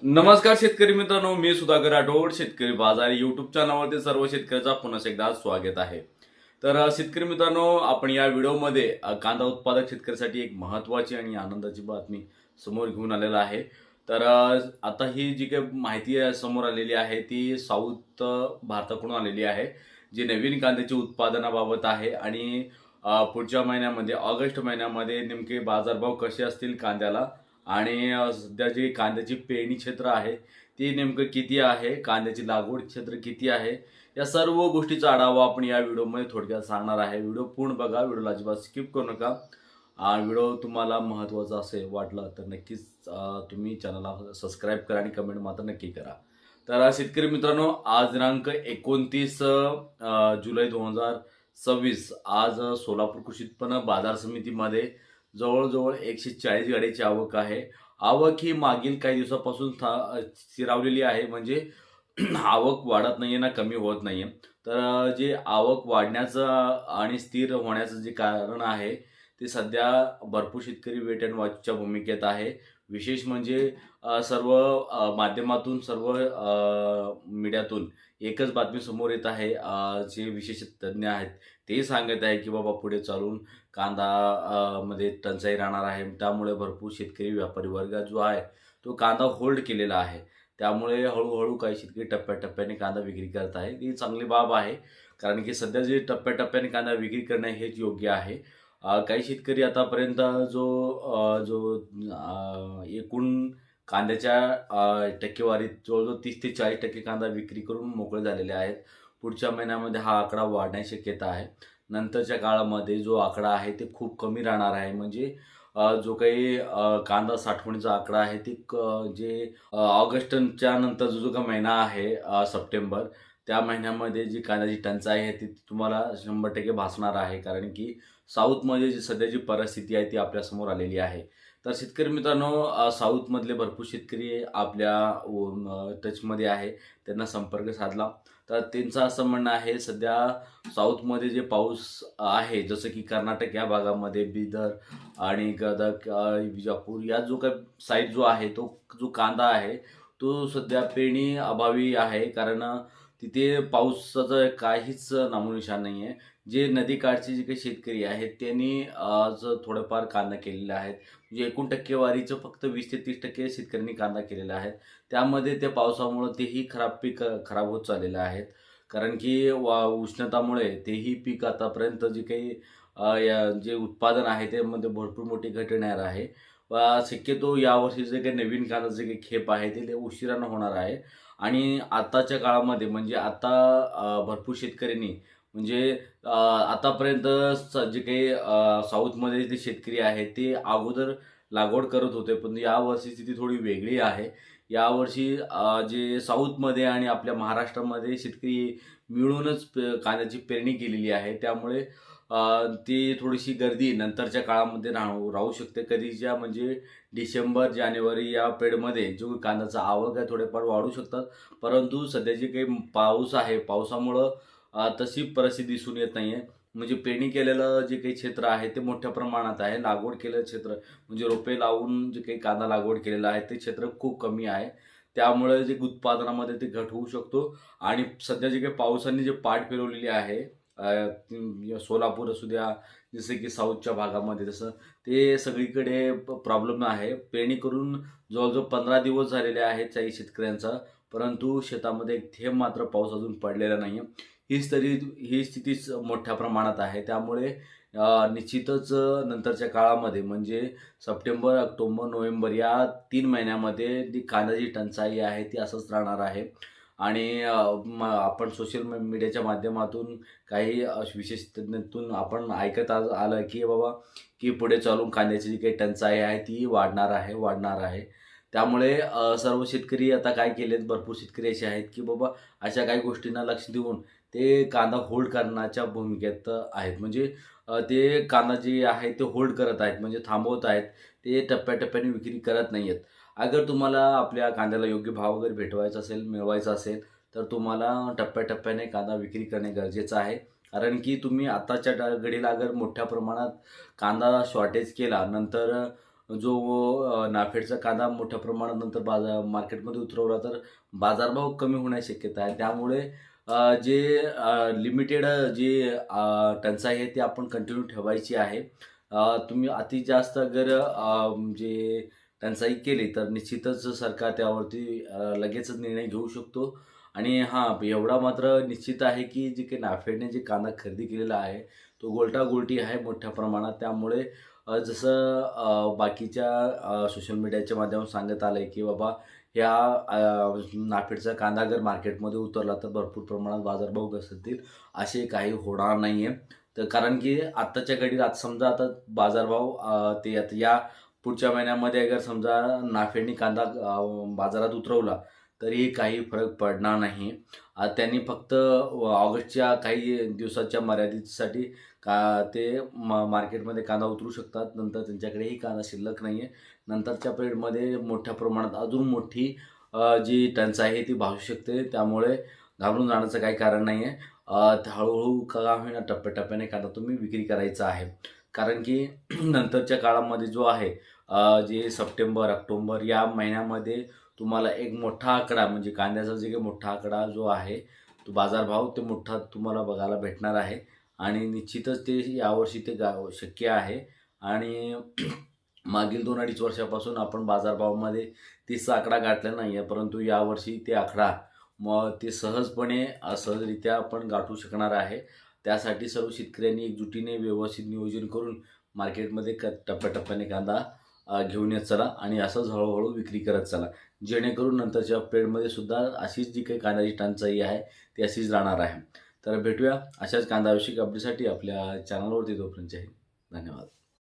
नमस्कार शेतकरी मित्रांनो, मी सुधाकर राठोड. शेतकरी बाजार यूट्यूब चॅनलवरती सर्व शेतकऱ्याचा पुन्हा एकदा स्वागत आहे. शेतकरी मित्रांनो, आपण या व्हिडिओमध्ये कांदा उत्पादक शेतकऱ्यासाठी एक महत्त्वाची आणि आनंदाची बातमी समोर घेऊन आलेला आहे. आता ही जी काही माहिती समोर आलेली आहे ती साऊथ भारताकडून आलेली आहे, जी नवीन कांद्याच्या उत्पादनाबाबत आहे. आणि पुढच्या महिन्यामध्ये ऑगस्ट महिन्यामध्ये नेमके बाजारभाव कसे असतील कांद्याला, आणि सध्या जी कांद्याची पेरणी क्षेत्र आहे ती नेमकं किती आहे, कांद्याची लागवड क्षेत्र किती आहे, या सर्व गोष्टीचा आढावा आपण या व्हिडिओमध्ये थोडक्यात सांगणार आहे. व्हिडिओ पूर्ण बघा, व्हिडिओला अजिबात स्किप करू नका. व्हिडिओ तुम्हाला महत्त्वाचा असेल वाटला तर नक्कीच तुम्ही चॅनलला सबस्क्राईब करा आणि कमेंट मात्र नक्की करा. शेतकरी मित्रांनो, आज दिनांक 29 जुलै 2026, आज सोलापूर कृषी उत्पन्न बाजार समितीमध्ये जवळजवळ 140 गाड्यांची आवक आहे. आवक ही मागील काही दिवसापासून स्थिरावलेली आहे. म्हणजे आवक वाढत नाहीये ना कमी होत नाहीये. जे आवक वाढण्याचं आणि स्थिर होण्याचं जे कारण आहे ते सध्या भरपूर शेतकरी वेट अँड वॉचच्या भूमिकेत आहे. विशेष म्हणजे सर्व माध्यमातून, सर्व मीडियातून एकच बातमी समोर येत आहे. जे विशेष तज्ज्ञ आहेत ते सांगत आहे की बाबा पुढे चालून कांदा मध्ये टंचाई राहणार आहे. त्यामुळे भरपूर शेतकरी व्यापारी वर्ग जो आहे तो कांदा होल्ड केलेला आहे. त्यामुळे हळूहळू काही शेतकरी टप्प्याटप्प्याने कांदा विक्री करत आहे. ही चांगली बाब आहे, कारण की सध्या जे टप्प्याटप्प्याने कांदा विक्री करणे हेच योग्य आहे. काही शेतकरी आतापर्यंत जो जो एकूण कांद्याच्या टक्केवारीत जवळजवळ 30 ते 40% कांदा विक्री करून मोकळे झालेले आहेत. पुढच्या महिन्यामध्ये हा आकडा वाढण्याची शक्यता आहे. नंतरच्या काळामध्ये जो आकडा आहे ते खूप कमी राहणार आहे. म्हणजे जो काही कांदा साठवणीचा आकडा आहे ते जे ऑगस्टच्या नंतर जो काही महिना आहे, सप्टेंबर, त्या महिन्यामध्ये जी कांद्याची टंचाई आहे ती तुम्हाला 100% भासणार आहे. कारण की साऊथमध्ये जी सध्याची परिस्थिती आहे ती आपल्यासमोर आलेली आहे. शेतकरी मित्रांनो, साऊथमधले भरपूर शेतकरी आपल्या टचमध्ये आहे. त्यांना संपर्क साधला तर त्यांचं असं म्हणणं आहे, सध्या साऊथमध्ये जे पाऊस आहे, जसं की कर्नाटक या भागामध्ये, बिदर आणि गदग, विजापूर या जो काही साईड जो आहे, तो जो कांदा आहे तो सध्या पेरणी अभावी आहे. कारण तिथे पावसाचं काहीच नामोनिशाण नाही आहे. जे नदीकाठचे जे काही शेतकरी आहेत त्यांनी आज थोडंफार कांदा केलेला आहे. म्हणजे एकूण टक्केवारीचं फक्त 20 ते 30% शेतकऱ्यांनी कांदा केलेला आहे. त्यामध्ये त्या पावसामुळं तेही पीक खराब होत चाललेलं आहेत. कारण की उष्णतामुळे तेही पीक आतापर्यंत जे काही जे उत्पादन आहे त्यामध्ये भरपूर मोठी घट येणार आहे. शक्यतो यावर्षी जे काही नवीन कांदा जे काही खेप आहे ते उशिरानं होणार आहे. आणि आताच्या काळामध्ये म्हणजे आता भरपूर शेतकऱ्यांनी म्हणजे आतापर्यंत जे काही साऊथमध्ये जे शेतकरी आहेत ते अगोदर लागवड करत होते, पण यावर्षी स्थिती थोडी वेगळी आहे. यावर्षी जे साऊथमध्ये आणि आपल्या महाराष्ट्रामध्ये शेतकरी मिळूनच कांद्याची पेरणी केलेली आहे. त्यामुळे ती थोडीशी गर्दी नंतरच्या काळामध्ये राहू शकते. कधीच्या म्हणजे डिसेंबर, जानेवारी या पिरियडमध्ये जो कांद्याचा आवक आहे थोडेफार वाढू शकतात. परंतु सध्या जे काही पाऊस आहे, पावसामुळं तशी परिस्थिती दिसून येत नाही आहे. म्हणजे पेरणी केलेलं जे काही क्षेत्र आहे ते मोठ्या प्रमाणात आहे. लागवड केलेलं क्षेत्र म्हणजे रोपे लावून जे काही कांदा लागवड केलेलं आहे ते क्षेत्र खूप कमी आहे. त्यामुळे जे उत्पादनामध्ये ते घट होऊ शकतो. आणि सध्या जे काही पावसाने जे पाठ फिरवलेली आहे, सोलापूर असू द्या, जसे की साऊथच्या भागामध्ये, तसं ते सगळीकडे प्रॉब्लेम आहे. पेरणी करून जवळजवळ 15 दिवस झालेले आहेत काही शेतकऱ्यांचा, परंतु शेतामध्ये एक थेंब मात्र पाऊस अजून पडलेला नाही आहे. ही स्थितीच मोठ्या प्रमाणात आहे. त्यामुळे निश्चितच नंतरच्या काळामध्ये म्हणजे सप्टेंबर, ऑक्टोबर, नोव्हेंबर या 3 महिन्यामध्ये जी कांद्याची टंचाई आहे ती असंच राहणार आहे. आणि आपण सोशल मीडियाच्या माध्यमातून काही विशेष तज्ञातून आपण ऐकत आलं की बाबा की पुढे चालून कांद्याची जी काही टंचाई आहे ती वाढणार आहे. त्यामुळे सर्व शेतकरी आता काय केलेत, भरपूर शेतकरी असे आहेत की बाबा अशा काही गोष्टींना लक्ष देऊन ते कांदा होल्ड करण्याच्या भूमिकेत आहेत. म्हणजे ते कांदा जे आहे ते होल्ड करत आहेत, म्हणजे थांबवत आहेत. ते टप्प्याटप्प्याने विक्री करत नाही आहेत. अगर तुम्हाला आपल्या कांद्याला योग्य भाव वगैरे भेटवायचा असेल, मिळवायचा असेल, तर तुम्हाला टप्प्याटप्प्याने कांदा विक्री करणे गरजेचं आहे. कारण की तुम्ही आताच्या घडीला अगर मोठ्या प्रमाणात कांदा शॉर्टेज केला, नंतर जो नाफेडचा कांदा मोठ्या प्रमाणात नंतर मार्केटमध्ये उतरवला तर बाजारभाव कमी होण्याची शक्यता आहे. त्यामुळे जे लिमिटेड जी टंचाई आहे ती आपण कंटिन्यू ठेवायची आहे. तुम्ही अति जास्त अगर म्हणजे टंचाई केली तर निश्चितच सरकार त्यावरती लगेचच निर्णय घेऊ शकतो. आणि हां, एवढा मात्र निश्चित आहे की जे काही नाफेडने जे कांदा खरेदी केलेला आहे, तो गोलटा-गोलटी आहे मोठ्या प्रमाणात. त्यामुळे जसं बाकीच्या सोशल मीडियाच्या माध्यमातून सांगत आलंय की बाबा ह्या नाफेडचा कांदा जर मार्केटमध्ये उतरला तर भरपूर प्रमाणात बाजारभाव घसरतील, असे काही होणार नाहीये. तर कारण की आत्ताच्या घडीत आता समजा आता बाजारभाव ते आता या पुढच्या महिन्यामध्ये अगर समजा नाफेडनी कांदा बाजारात उतरवला तरी काही फरक पडणार नाही. त्यांनी फक्त ऑगस्टच्या काही दिवसाच्या मर्यादेसाठी ते मार्केटमध्ये कांदा उतरू शकतात. नंतर त्यांच्याकडेही कांदा शिल्लक नाही आहे. नंतरच्या पिरियडमध्ये मोठ्या प्रमाणात अजून मोठी जी टंचाई आहे ती भासू शकते. त्यामुळे घाबरून जाण्याचं काही कारण नाही आहे. हळूहळू का होईना टप्प्याटप्प्याने कांदा तुम्ही विक्री करायचा आहे. कारण की नंतरच्या काळामध्ये जो आहे जे सप्टेंबर, ऑक्टोबर या महिन्यामध्ये तुम्हाला एक मोठा आकडा म्हणजे कांद्याचा जे काही मोठा आकडा जो आहे तो बाजारभाव ते मोठा तुम्हाला बघायला भेटणार आहे. आणि निश्चितच ते यावर्षी ते शक्य आहे. आणि मागील 2-2.5 वर्षापासून आपण बाजारभावामध्ये 30चा आकडा गाठला नाही आहे. परंतु यावर्षी ते आकडा मग ते सहजपणे सहजरित्या आपण गाठू शकणार आहे. त्यासाठी सर्व शेतकऱ्यांनी एकजुटीने व्यवस्थित नियोजन करून मार्केटमध्ये टप्प्याटप्प्याने कांदा घेऊन येत चला आणि असंच हळूहळू विक्री करत चला. जेणेकरून नंतरच्या पिरियडमध्ये सुद्धा अशीच जी काही कांद्याची टंचाई आहे ती अशीच राहणार आहे. तर भेटूया अशाच कांदाविषयक अपडेटसाठी आपल्या चॅनलवरती. तोपर्यंत धन्यवाद.